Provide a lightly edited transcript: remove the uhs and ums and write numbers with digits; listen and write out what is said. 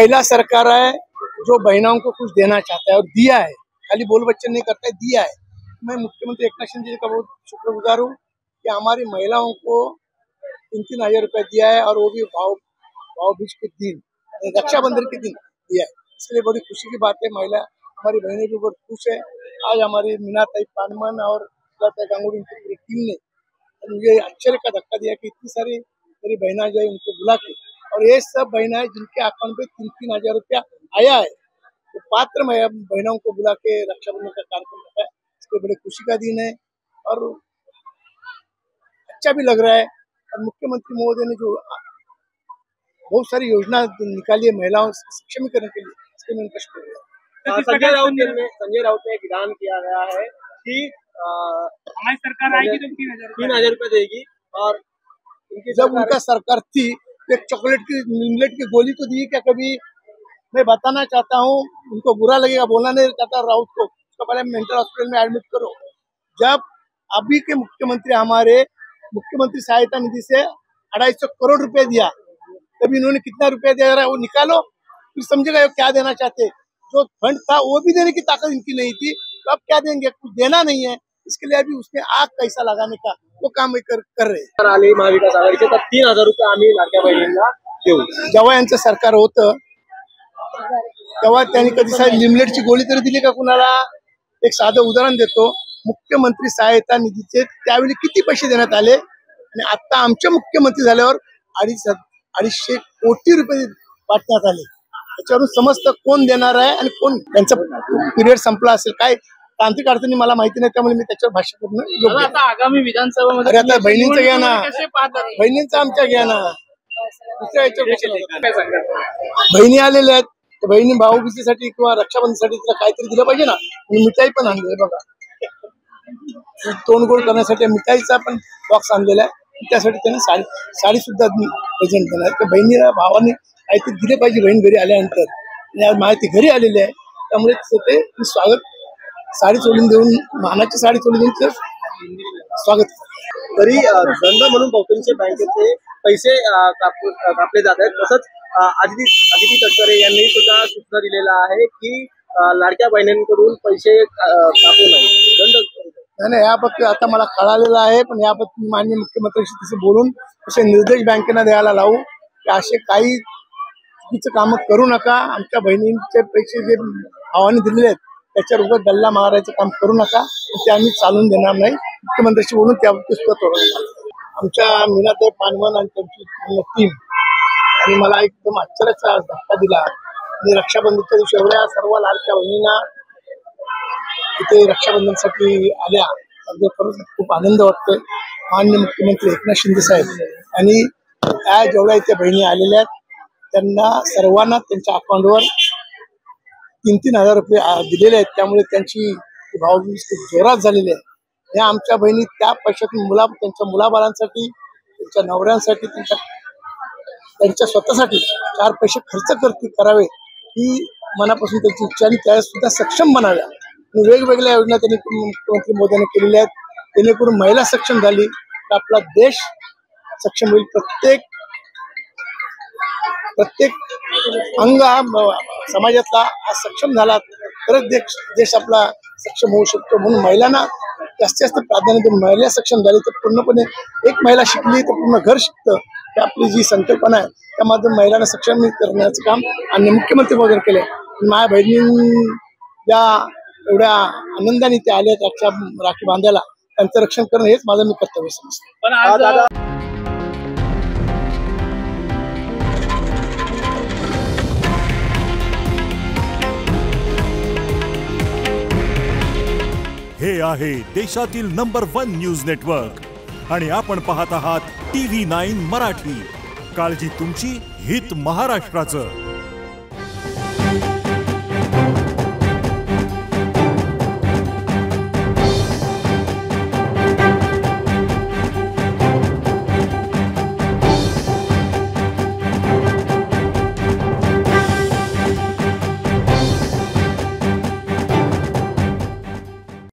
पहला सरकार है जो बहनों को कुछ देना चाहता है और दिया है, खाली बोल बच्चन नहीं करता है, दिया है। मैं मुख्यमंत्री एकनाथ शिंदे जी का बहुत शुक्रगुजार हूँ कि हमारी महिलाओं को 3-3 हजार रुपया दिया है और वो भी भाव बीज के दिन, रक्षाबंधन के दिन दिया है। इसलिए बड़ी खुशी की बात है। महिला हमारी बहनें भी बहुत खुश है। आज हमारी मीनाताई पानमन और गांगुली की पूरी टीम ने मुझे आश्चर्य का धक्का दिया कि इतनी सारी मेरी बहना जो है उनको बुला के, और ये सब बहना जिनके अकाउंट पे 3-3 हजार रुपया आया है, तो पात्र बहनों को बुला के रक्षाबंधन का कार्यक्रम रखा है। इसके बड़े खुशी का दिन है और अच्छा भी लग रहा है। और मुख्यमंत्री महोदय ने जो बहुत सारी योजना निकाली है महिलाओं को सक्षमीकरण के लिए, इसके लिए उनका शुक्रिया। संजय राउत ने ऐलान किया गया है कि हमारी सरकार आएगी तो 3,000 रुपए देगी। और जब उनका सरकार थी एक चॉकलेट की मिलेट की गोली तो दी क्या कभी? मैं बताना चाहता हूँ, उनको बुरा लगेगा, बोलना नहीं चाहता राउत को, उसका पहले मेंटल हॉस्पिटल में एडमिट करो। जब अभी के मुख्यमंत्री हमारे मुख्यमंत्री सहायता निधि से 250 करोड़ रुपए दिया, तभी इन्होंने कितना रुपया दे रहा है वो निकालो, फिर समझेगा क्या देना चाहते। जो फंड था वो भी देने की ताकत इनकी नहीं थी, तो अब क्या देंगे? कुछ देना नहीं है। इसके लिए अभी उसमें आग कैसा लगाने का वो काम कर रहे आले महाविकास आघाडीचे तर 3,000 रुपये आम्ही लाडक्या बहिणींना देऊ। जेव्हा यांचं सरकार होतं तेव्हा त्यांनी कधी लिमलेटची गोळी तरी दिली का कुणाला? एक साधं उदाहरण देतो, मुख्यमंत्री सहायता निधीचे त्यावेळी किती पैसे देण्यात आले आणि आता आमचे मुख्यमंत्री झाल्यावर 250 कोटी रुपये वाटण्यात आले। त्याच्यावरून समजतं कोण देणार आहे आणि कोण त्यांचा पिरियड संपला असेल, काय तांत्रिक अडचणी मला माहिती नाही, त्यामुळे मी त्याच्यावर भाष्य करणं आता आगामी विधानसभेमध्ये आता बहिणींचं घ्या ना, बहिणींचं आमच्या घ्या ना, दुसऱ्या याच्यावर बहिणी आलेल्या आहेत, तर बहिणी भाऊबीजेसाठी किंवा रक्षाबंधनसाठी तिला काहीतरी दिलं पाहिजे ना। मी मिठाई पण आणली बघा, तोंड गोड करण्यासाठी मिठाईचा पण बॉक्स आणलेला आहे, त्यासाठी त्यांनी साडी सुद्धा प्रेझेंट केला। तर बहिणीला भावाने काहीतरी दिले पाहिजे बहीण घरी आल्यानंतर। माहिती घरी आलेली आहे, त्यामुळे ते स्वागत साडी सोडून देऊन, मानाची साडी सोडून देऊन स्वागत। तरी दंड म्हणून बहुतांश बँकेचे पैसे कापले जात आहेत। तसंच आदिती तटकरे यांनी सुद्धा सूचना दिलेला आहे की लाडक्या बहिणींकडून पैसे कापू नये, दंड नाही। याबाबतीत आता मला कळालेलं आहे, पण याबाबतीत माननीय मुख्यमंत्र्यांशी तसे बोलून असे निर्देश बँकेला द्यायला लावू की असे काही चुकीचं काम करू नका। आमच्या बहिणींचे पैसे जे भावाने दिलेले आहेत त्याच्यावर उगाच डल्ला मारायचं काम करू नका, ते आम्ही चालून देणार नाही। मुख्यमंत्र्यांशी बोलून त्याबाबतीत आमच्या मीनाताई पानमन आणि त्यांची टीम आणि मला एकदम आश्चर्याचा धक्का दिला। आणि रक्षाबंधनच्या दिवशी एवढ्या सर्व लाडक्या बहिणींना इथे रक्षाबंधनसाठी आल्या, खरंच खूप आनंद वाटतोय। माननीय मुख्यमंत्री एकनाथ शिंदे साहेब आणि त्या जेवढ्या इथे बहिणी आलेल्या आहेत त्यांना सर्वांना त्यांच्या अकाउंटवर 3-3 हजार रुपये दिलेले आहेत, त्यामुळे त्यांची भावबीज खूप जोरात झालेली आहे। या आमच्या बहिणी त्या पैशातून त्यांच्या मुलाबाळांसाठी, त्यांच्या नवऱ्यांसाठी, त्यांच्या स्वतःसाठी 4 पैसे खर्च करावे ही मनापासून त्यांची इच्छा, आणि त्या सुद्धा सक्षम बनाव्या। आणि वेगवेगळ्या योजना त्यांनी मुख्यमंत्री मोदींनी केलेल्या आहेत, जेणेकरून महिला सक्षम झाली तर आपला देश सक्षम होईल। प्रत्येक अंग हा समाजातला सक्षम झाला तरच देश आपला सक्षम होऊ शकतो। म्हणून महिलांना जास्तीत जास्त प्राधान्य देऊन महिला सक्षम झाली तर पूर्णपणे, एक महिला शिकली तर पूर्ण घर शिकतं, ही आपली जी संकल्पना आहे त्यामध्ये महिलांना सक्षम करण्याचं काम आणि मुख्यमंत्री महोदय केले। माझ्या बहिणी ज्या एवढ्या आनंदाने ते आले राखी बांधायला, त्यांचं रक्षण करणं हेच माझं मी कर्तव्य समजतो। हे आहे देशातील नंबर 1 न्यूज नेटवर्क आणि आपण पाहत आहात TV9 मराठी। काळजी तुमची, हित महाराष्ट्राचं।